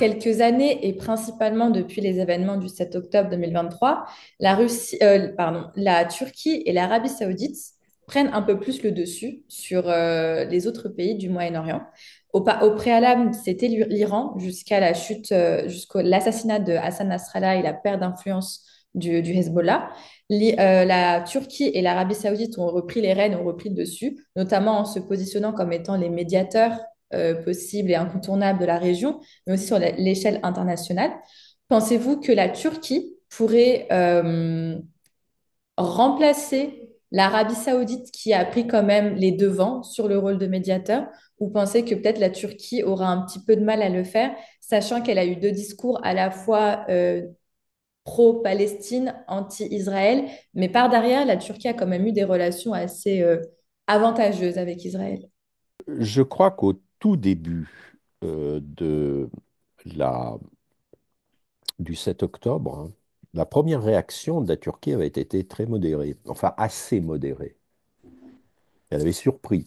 quelques années, et principalement depuis les événements du 7 octobre 2023, la Turquie et l'Arabie saoudite prennent un peu plus le dessus sur les autres pays du Moyen-Orient. Au préalable, c'était l'Iran jusqu'à la chute, jusqu'à l'assassinat de Hassan Nasrallah et la perte d'influence du Hezbollah. La Turquie et l'Arabie saoudite ont repris les rênes, ont repris le dessus, notamment en se positionnant comme étant les médiateurs possibles et incontournables de la région, mais aussi sur l'échelle internationale. Pensez-vous que la Turquie pourrait remplacer l'Arabie saoudite qui a pris quand même les devants sur le rôle de médiateur, ou pensez que peut-être la Turquie aura un petit peu de mal à le faire, sachant qu'elle a eu deux discours à la fois pro-Palestine, anti-Israël, mais par derrière, la Turquie a quand même eu des relations assez avantageuses avec Israël. Je crois qu'au tout début de la, du 7 octobre, hein, la première réaction de la Turquie avait été très modérée, enfin assez modérée. Elle avait surpris.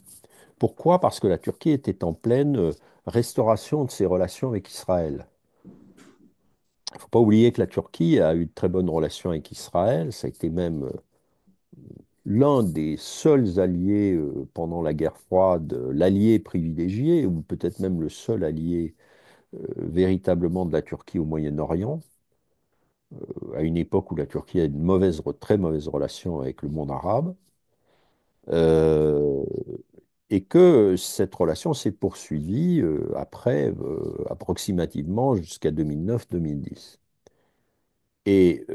Pourquoi? Parce que la Turquie était en pleine restauration de ses relations avec Israël. Il ne faut pas oublier que la Turquie a eu de très bonnes relations avec Israël. Ça a été même l'un des seuls alliés pendant la guerre froide, l'allié privilégié, ou peut-être même le seul allié véritablement de la Turquie au Moyen-Orient, à une époque où la Turquie a une très mauvaise relation avec le monde arabe, euh, et que cette relation s'est poursuivie après, approximativement jusqu'à 2009-2010. Et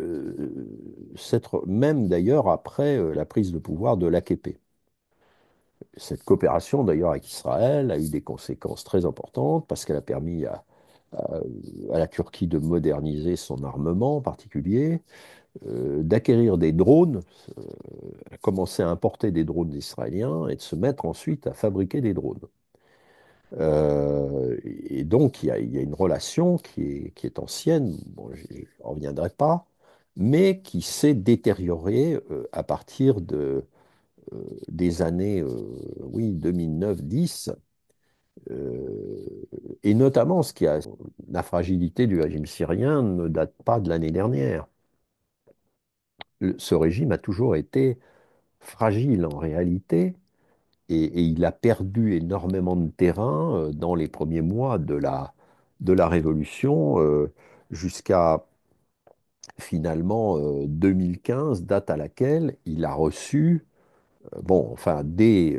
même d'ailleurs après la prise de pouvoir de l'AKP. Cette coopération d'ailleurs avec Israël a eu des conséquences très importantes parce qu'elle a permis à- à la Turquie de moderniser son armement en particulier, d'acquérir des drones, euh, a commencé à importer des drones israéliens et de se mettre ensuite à fabriquer des drones. Et donc, il y a une relation qui est ancienne, bon, je ne reviendrai pas, mais qui s'est détériorée à partir des années oui, 2009-10, et notamment la fragilité du régime syrien ne date pas de l'année dernière. Ce régime a toujours été fragile en réalité, et il a perdu énormément de terrain dans les premiers mois de la révolution jusqu'à finalement 2015, date à laquelle il a reçu, bon, enfin, dès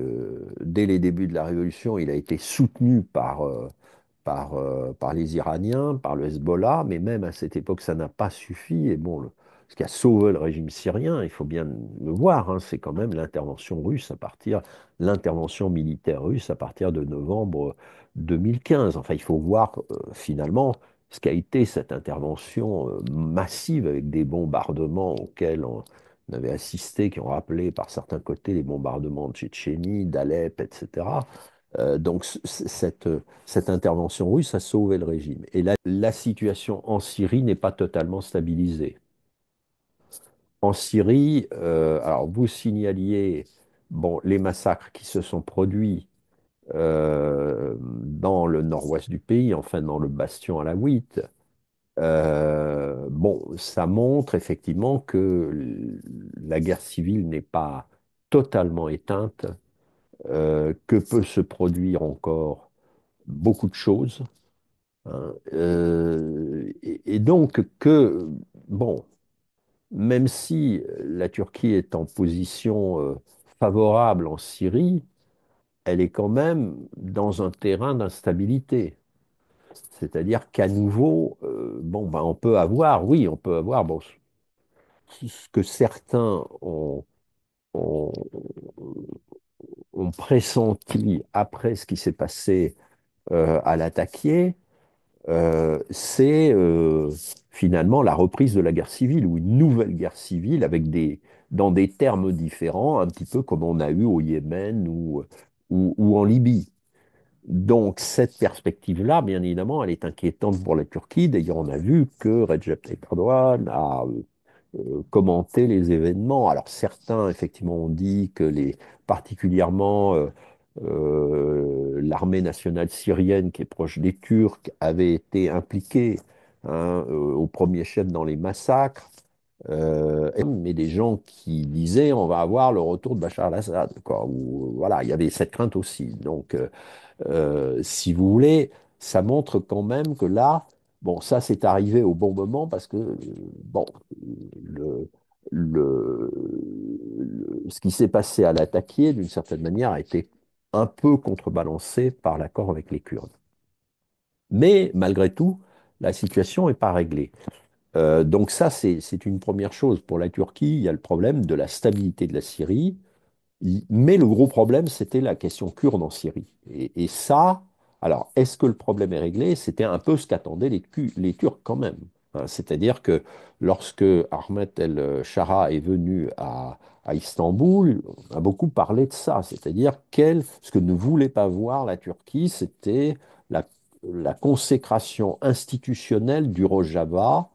les débuts de la révolution, il a été soutenu par les Iraniens, par le Hezbollah, mais même à cette époque, ça n'a pas suffi. Et bon, ce qui a sauvé le régime syrien, il faut bien le voir, hein, c'est quand même l'intervention militaire russe à partir de novembre 2015. Enfin, il faut voir finalement ce qu'a été cette intervention massive avec des bombardements auxquels on avait assisté, qui ont rappelé par certains côtés les bombardements de Tchétchénie, d'Alep, etc. Donc cette intervention russe a sauvé le régime. Et là, la situation en Syrie n'est pas totalement stabilisée. En Syrie, alors vous signaliez bon, les massacres qui se sont produits dans le nord-ouest du pays, enfin dans le bastion alawite. Bon, ça montre effectivement que la guerre civile n'est pas totalement éteinte, que peut se produire encore beaucoup de choses, hein, et donc que, bon, même si la Turquie est en position favorable en Syrie, elle est quand même dans un terrain d'instabilité. C'est-à-dire qu'à nouveau, bon, ben, on peut avoir, oui, on peut avoir bon, ce que certains ont, ont pressenti après ce qui s'est passé à l'attaquer, c'est finalement la reprise de la guerre civile ou une nouvelle guerre civile avec dans des termes différents, un petit peu comme on a eu au Yémen ou en Libye. Donc cette perspective-là, bien évidemment, elle est inquiétante pour la Turquie. D'ailleurs, on a vu que Recep Tayyip Erdogan a commenté les événements. Alors certains, effectivement, ont dit que particulièrement L'armée nationale syrienne, qui est proche des Turcs, avait été impliquée, hein, au premier chef dans les massacres. Mais des gens qui disaient on va avoir le retour de Bachar al-Assad, quoi. Voilà, il y avait cette crainte aussi. Donc, si vous voulez, ça montre quand même que là, bon, ça c'est arrivé au bon moment parce que, bon, le, ce qui s'est passé à l'attaquer, d'une certaine manière, a été un peu contrebalancé par l'accord avec les Kurdes. Mais malgré tout, la situation n'est pas réglée. Donc ça, c'est une première chose. Pour la Turquie, il y a le problème de la stabilité de la Syrie. Mais le gros problème, c'était la question kurde en Syrie. Et ça, alors, est-ce que le problème est réglé? C'était un peu ce qu'attendaient les Turcs quand même. Hein. C'est-à-dire que lorsque Ahmet el-Shara est venu à Istanbul, on a beaucoup parlé de ça. C'est-à-dire ce que ne voulait pas voir la Turquie, c'était la, la consécration institutionnelle du Rojava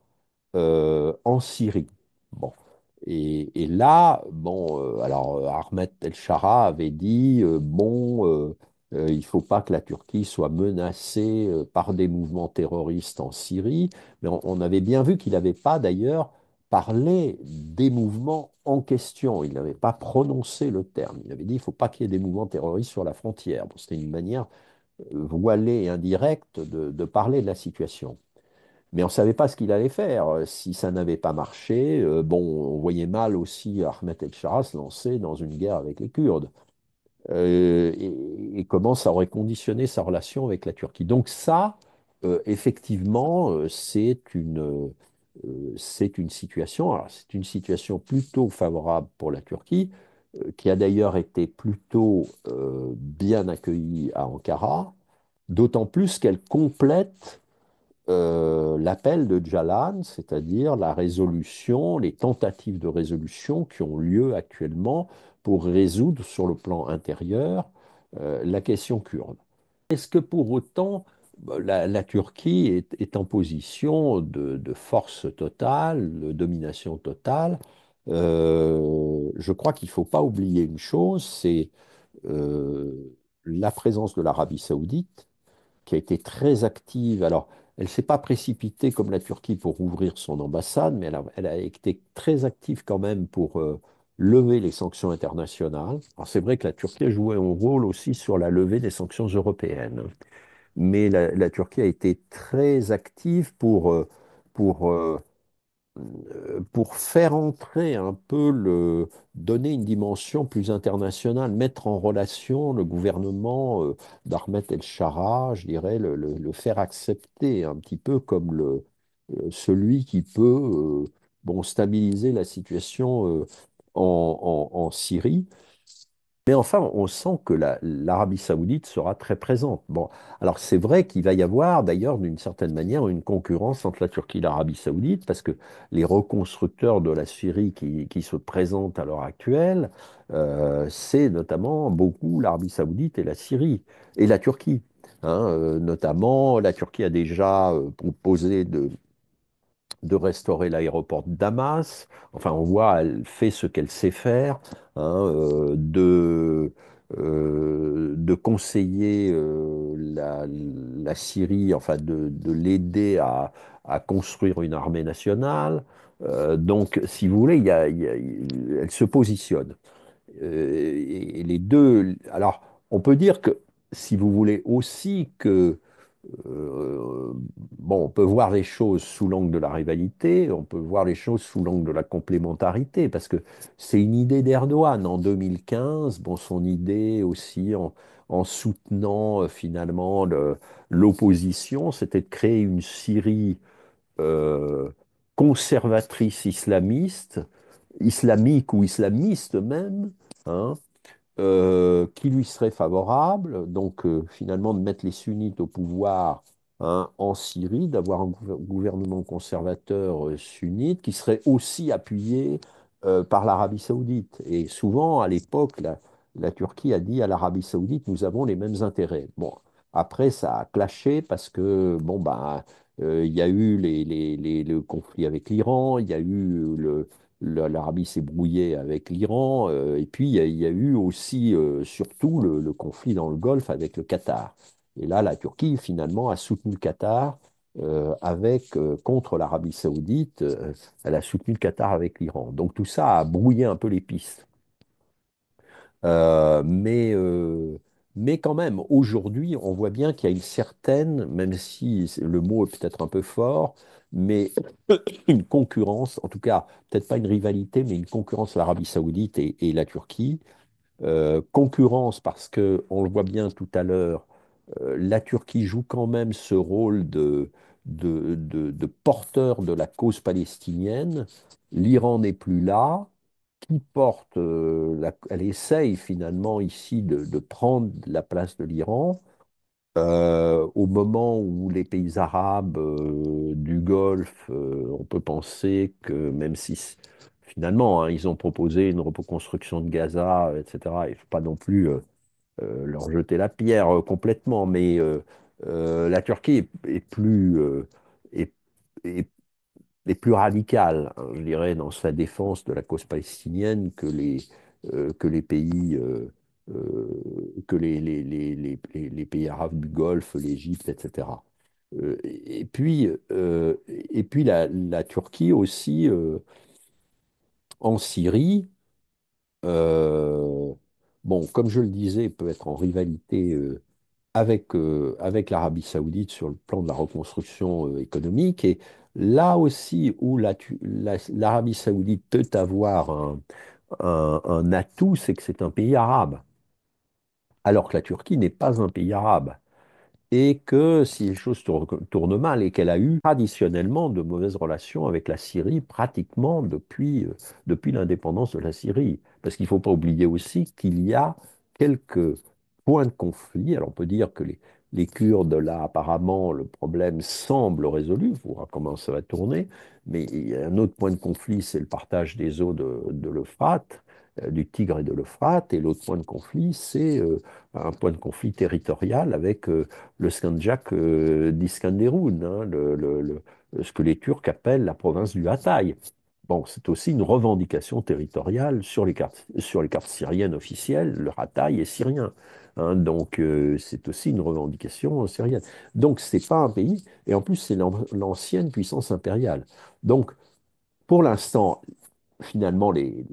en Syrie. Bon. Et là, bon, alors Ahmed El-Shara avait dit, bon, il ne faut pas que la Turquie soit menacée par des mouvements terroristes en Syrie, mais on avait bien vu qu'il n'avait pas d'ailleurs parlé des mouvements en question, il n'avait pas prononcé le terme, il avait dit, il ne faut pas qu'il y ait des mouvements terroristes sur la frontière. Bon, c'était une manière voilée et indirecte de parler de la situation. Mais on ne savait pas ce qu'il allait faire. Si ça n'avait pas marché, bon, on voyait mal aussi Ahmed El-Shara se lancer dans une guerre avec les Kurdes. Et comment ça aurait conditionné sa relation avec la Turquie. Donc ça, effectivement, c'est une situation, alors c'est une situation plutôt favorable pour la Turquie, qui a d'ailleurs été plutôt bien accueillie à Ankara, d'autant plus qu'elle complète l'appel de Jalan, c'est-à-dire la résolution, les tentatives de résolution qui ont lieu actuellement pour résoudre sur le plan intérieur la question kurde. Est-ce que pour autant la Turquie est en position de force totale, de domination totale? Je crois qu'il ne faut pas oublier une chose, c'est la présence de l'Arabie saoudite qui a été très active. Alors, elle ne s'est pas précipitée comme la Turquie pour ouvrir son ambassade, mais elle a été très active quand même pour lever les sanctions internationales. Alors, c'est vrai que la Turquie a joué un rôle aussi sur la levée des sanctions européennes, mais la Turquie a été très active pour pour faire entrer un peu donner une dimension plus internationale, mettre en relation le gouvernement d'Ahmed El-Shara, je dirais, le faire accepter un petit peu comme celui qui peut bon, stabiliser la situation en Syrie. Mais enfin, on sent que l'Arabie saoudite sera très présente. Bon, alors c'est vrai qu'il va y avoir d'ailleurs d'une certaine manière une concurrence entre la Turquie et l'Arabie saoudite, parce que les reconstructeurs de la Syrie qui se présentent à l'heure actuelle, c'est notamment beaucoup l'Arabie saoudite et la Syrie, et la Turquie. Hein, notamment, la Turquie a déjà proposé de restaurer l'aéroport de Damas. Enfin, on voit, elle fait ce qu'elle sait faire, hein, de conseiller la Syrie, enfin de l'aider à construire une armée nationale. Donc, si vous voulez, elle se positionne. Et les deux. Alors, on peut dire que, si vous voulez aussi que euh, bon, on peut voir les choses sous l'angle de la rivalité, on peut voir les choses sous l'angle de la complémentarité, parce que c'est une idée d'Erdogan en 2015, bon, son idée aussi en soutenant finalement l'opposition, c'était de créer une Syrie euh, conservatrice islamiste, islamique ou islamiste même, hein, qui lui serait favorable, donc finalement de mettre les sunnites au pouvoir hein, en Syrie, d'avoir un gouvernement conservateur sunnite qui serait aussi appuyé par l'Arabie saoudite. Et souvent, à l'époque, la Turquie a dit à l'Arabie saoudite, nous avons les mêmes intérêts. Bon, après, ça a clashé parce que, bon, bah, il y a eu le conflit avec l'Iran, il y a eu l'Arabie s'est brouillée avec l'Iran, et puis il y a eu aussi, surtout, le conflit dans le Golfe avec le Qatar. Et là, la Turquie, finalement, a soutenu le Qatar contre l'Arabie saoudite, elle a soutenu le Qatar avec l'Iran. Donc tout ça a brouillé un peu les pistes. Euh, mais, euh, mais quand même, aujourd'hui, on voit bien qu'il y a une certaine, même si le mot est peut-être un peu fort, mais une concurrence, en tout cas, peut-être pas une rivalité, mais une concurrence à l'Arabie Saoudite et la Turquie. Concurrence parce que, on le voit bien tout à l'heure, la Turquie joue quand même ce rôle de porteur de la cause palestinienne. L'Iran n'est plus là. Qui porte, elle essaye finalement ici de prendre la place de l'Iran. Au moment où les pays arabes du Golfe, on peut penser que même si finalement ils ont proposé une reconstruction de Gaza, etc., il ne faut pas non plus leur jeter la pierre complètement, mais la Turquie est plus, est, est- est plus radicale, hein, je dirais, dans sa défense de la cause palestinienne que les pays, que les pays arabes du Golfe, l'Égypte, etc. Et puis la Turquie aussi, en Syrie, euh, bon, comme je le disais, peut être en rivalité avec l'Arabie saoudite sur le plan de la reconstruction économique. Et là aussi où l'Arabie saoudite peut avoir un atout, c'est que c'est un pays arabe, alors que la Turquie n'est pas un pays arabe et que si les choses tournent mal et qu'elle a eu traditionnellement de mauvaises relations avec la Syrie pratiquement depuis l'indépendance de la Syrie. Parce qu'il ne faut pas oublier aussi qu'il y a quelques points de conflit. Alors on peut dire que les Kurdes, là, apparemment, le problème semble résolu, on verra comment ça va tourner, mais il y a un autre point de conflit, c'est le partage des eaux de l'Euphrate, du Tigre et de l'Euphrate, et l'autre point de conflit, c'est un point de conflit territorial avec le Skandjak d'Iskenderun, hein, ce que les Turcs appellent la province du Hatay. Bon, c'est aussi une revendication territoriale sur les cartes syriennes officielles. Le Hatay est syrien, hein, donc c'est aussi une revendication syrienne. Donc c'est pas un pays, et en plus c'est l'ancienne puissance impériale. Donc pour l'instant, finalement, les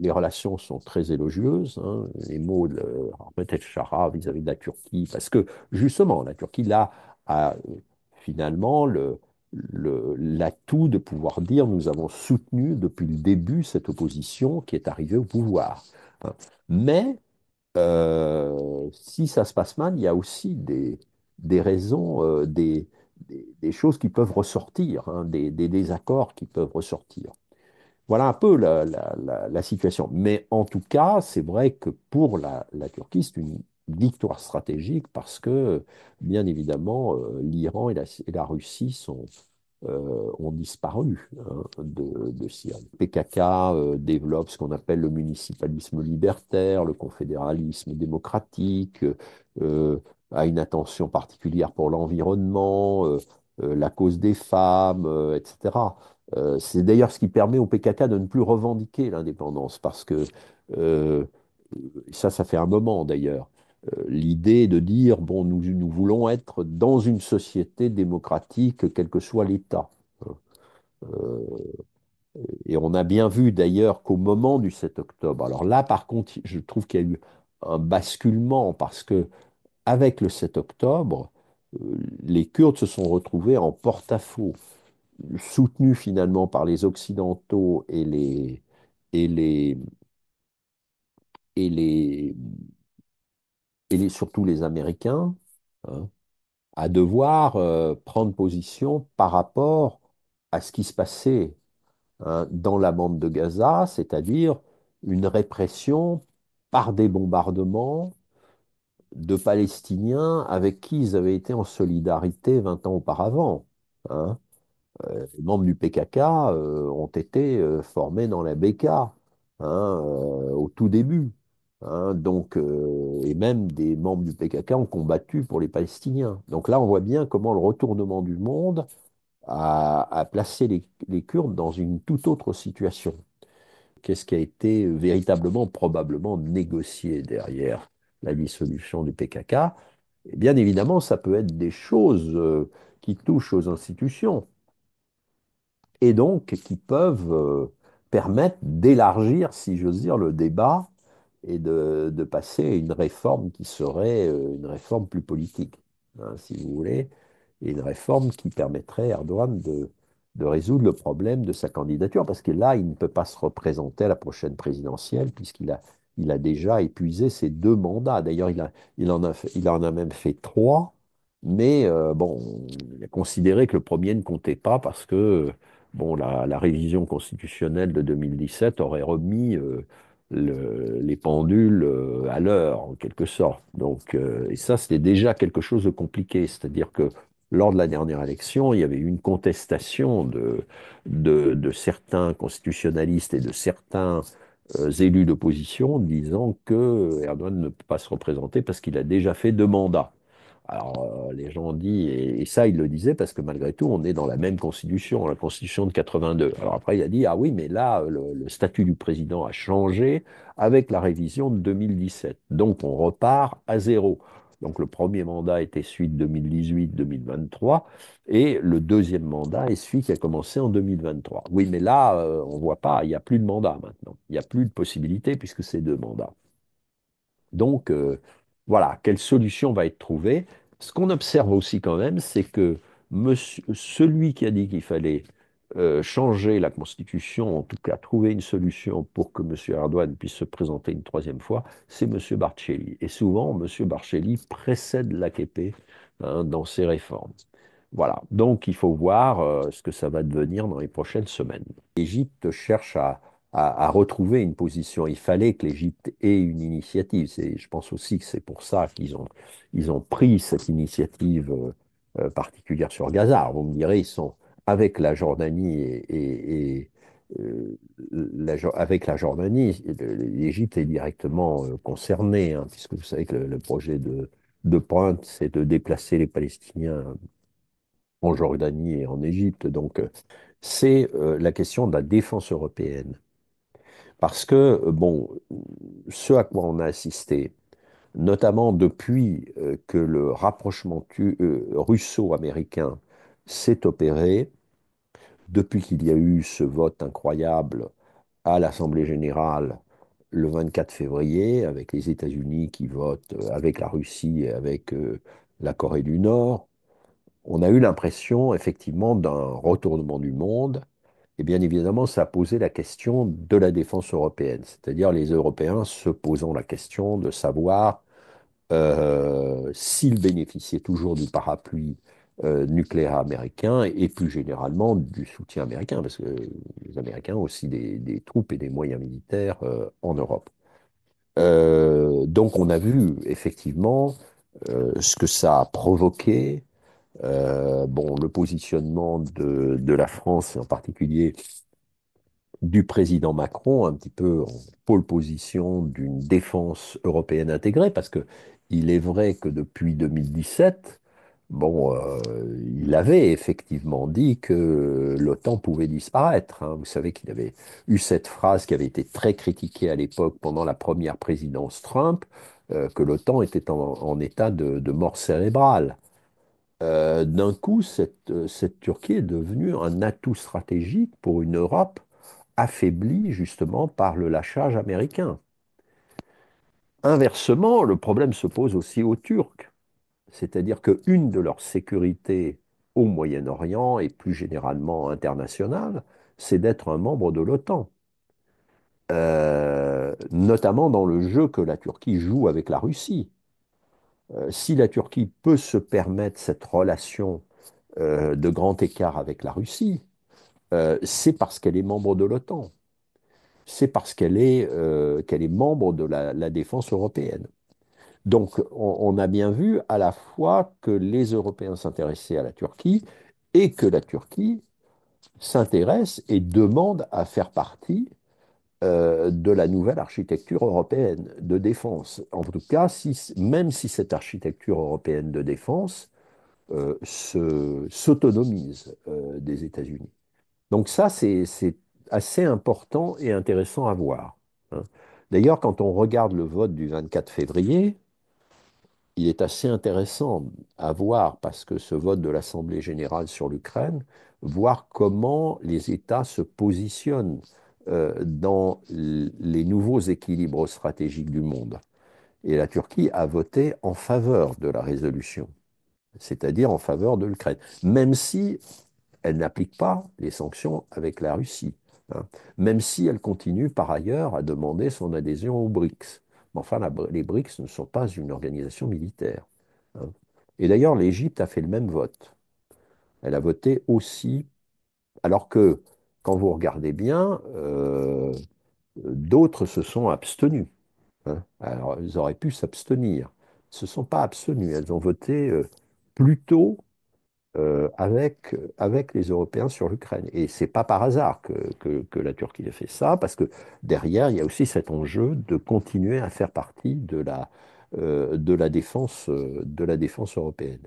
relations sont très élogieuses, hein, les mots de Ahmet El-Shara vis-à-vis de la Turquie, parce que justement, la Turquie, là, a finalement l'atout de pouvoir dire nous avons soutenu depuis le début cette opposition qui est arrivée au pouvoir, hein. Mais si ça se passe mal, il y a aussi des raisons, des choses qui peuvent ressortir, hein, des désaccords qui peuvent ressortir. Voilà un peu la situation. Mais en tout cas, c'est vrai que pour la Turquie, c'est une victoire stratégique parce que, bien évidemment, l'Iran et la Russie ont disparu, hein, de Syrie. PKK développe ce qu'on appelle le municipalisme libertaire, le confédéralisme démocratique, euh, a une attention particulière pour l'environnement, la cause des femmes, etc. C'est d'ailleurs ce qui permet au PKK de ne plus revendiquer l'indépendance, parce que euh, ça fait un moment d'ailleurs. L'idée de dire, bon, nous voulons être dans une société démocratique, quel que soit l'État. Euh, et on a bien vu d'ailleurs qu'au moment du 7 octobre, alors là par contre, je trouve qu'il y a eu un basculement, parce que avec le 7 octobre, les Kurdes se sont retrouvés en porte-à-faux, soutenus finalement par les Occidentaux et les, et les, surtout les Américains, hein, à devoir prendre position par rapport à ce qui se passait, hein, dans la bande de Gaza, c'est-à-dire une répression par des bombardements de Palestiniens avec qui ils avaient été en solidarité 20 ans auparavant, hein. Les membres du PKK ont été formés dans la BK, hein, au tout début, hein. Donc, et même des membres du PKK ont combattu pour les Palestiniens. Donc là, on voit bien comment le retournement du monde a placé les Kurdes dans une toute autre situation. qu'est-ce qui a été véritablement, probablement négocié derrière la dissolution du PKK. Et bien évidemment, ça peut être des choses qui touchent aux institutions et donc qui peuvent permettre d'élargir, si j'ose dire, le débat et de passer à une réforme qui serait une réforme plus politique, hein, si vous voulez, et une réforme qui permettrait à Erdogan de résoudre le problème de sa candidature, parce que là, il ne peut pas se représenter à la prochaine présidentielle, il a déjà épuisé ses 2 mandats. D'ailleurs, il en a même fait 3, mais bon, il a considéré que le premier ne comptait pas parce que bon, la révision constitutionnelle de 2017 aurait remis les pendules à l'heure, en quelque sorte. Donc, et ça, c'était déjà quelque chose de compliqué. C'est-à-dire que lors de la dernière élection, il y avait eu une contestation de certains constitutionnalistes et de certains élus d'opposition disant que Erdogan ne peut pas se représenter parce qu'il a déjà fait 2 mandats. Alors, les gens ont dit, et ça, il le disait parce que malgré tout, on est dans la même constitution, la constitution de 82. Alors après, il a dit, ah oui, mais là, le statut du président a changé avec la révision de 2017. Donc, on repart à zéro. Donc, le premier mandat était celui de 2018-2023, et le deuxième mandat est celui qui a commencé en 2023. Oui, mais là, on ne voit pas, il n'y a plus de mandat maintenant. Il n'y a plus de possibilité puisque c'est 2 mandats. Donc, voilà, quelle solution va être trouvée? Ce qu'on observe aussi quand même, c'est que celui qui a dit qu'il fallait changer la Constitution, en tout cas trouver une solution pour que M. Erdogan puisse se présenter une troisième fois, c'est M. Barcelli. Et souvent, M. Barcelli précède l'AKP dans ses réformes. Voilà, donc il faut voir ce que ça va devenir dans les prochaines semaines. L'Égypte cherche à retrouver une position. Il fallait que l'Égypte ait une initiative. Je pense aussi que c'est pour ça ils ont pris cette initiative particulière sur Gaza. Alors, vous me direz, ils sont avec la Jordanie euh, avec la Jordanie, l'Égypte est directement concernée, hein, puisque vous savez que le projet de pointe, c'est de déplacer les Palestiniens en Jordanie et en Égypte. Donc, c'est la question de la défense européenne. Parce que, bon, ce à quoi on a assisté, notamment depuis que le rapprochement russo-américain s'est opéré, depuis qu'il y a eu ce vote incroyable à l'Assemblée générale le 24 février, avec les États-Unis qui votent avec la Russie et avec la Corée du Nord, on a eu l'impression effectivement d'un retournement du monde. Et bien évidemment, ça a posé la question de la défense européenne, c'est-à-dire les Européens se posant la question de savoir s'ils bénéficiaient toujours du parapluie nucléaire américain et plus généralement du soutien américain, parce que les Américains ont aussi des troupes et des moyens militaires en Europe. Donc on a vu effectivement ce que ça a provoqué. Bon, le positionnement de la France, et en particulier du président Macron, un petit peu en pole position d'une défense européenne intégrée, parce que il est vrai que depuis 2017, bon, il avait effectivement dit que l'OTAN pouvait disparaître, hein. Vous savez qu'il avait eu cette phrase qui avait été très critiquée à l'époque pendant la première présidence Trump, que l'OTAN était en état de mort cérébrale. D'un coup, cette Turquie est devenue un atout stratégique pour une Europe affaiblie justement par le lâchage américain. Inversement, le problème se pose aussi aux Turcs, c'est-à-dire qu'une de leurs sécurités au Moyen-Orient et plus généralement internationale, c'est d'être un membre de l'OTAN. Notamment dans le jeu que la Turquie joue avec la Russie. Si la Turquie peut se permettre cette relation de grand écart avec la Russie, c'est parce qu'elle est membre de l'OTAN. C'est parce qu'elle est membre de la défense européenne. Donc, on a bien vu à la fois que les Européens s'intéressaient à la Turquie et que la Turquie s'intéresse et demande à faire partie de la nouvelle architecture européenne de défense. En tout cas, même si cette architecture européenne de défense s'autonomise des États-Unis. Donc ça, c'est assez important et intéressant à voir, hein. D'ailleurs, quand on regarde le vote du 24 février, il est assez intéressant à voir, parce que ce vote de l'Assemblée générale sur l'Ukraine, voir comment les États se positionnent dans les nouveaux équilibres stratégiques du monde. Et la Turquie a voté en faveur de la résolution, c'est-à-dire en faveur de l'Ukraine, même si elle n'applique pas les sanctions avec la Russie, hein, même si elle continue par ailleurs à demander son adhésion aux BRICS. Mais enfin, les BRICS ne sont pas une organisation militaire, hein. Et d'ailleurs, l'Égypte a fait le même vote. Elle a voté aussi, alors que, quand vous regardez bien, d'autres se sont abstenus, hein. Alors, elles auraient pu s'abstenir. Elles ne se sont pas abstenues. Elles ont voté plutôt avec les Européens sur l'Ukraine. Et c'est pas par hasard que la Turquie a fait ça, parce que derrière, il y a aussi cet enjeu de continuer à faire partie de la défense européenne.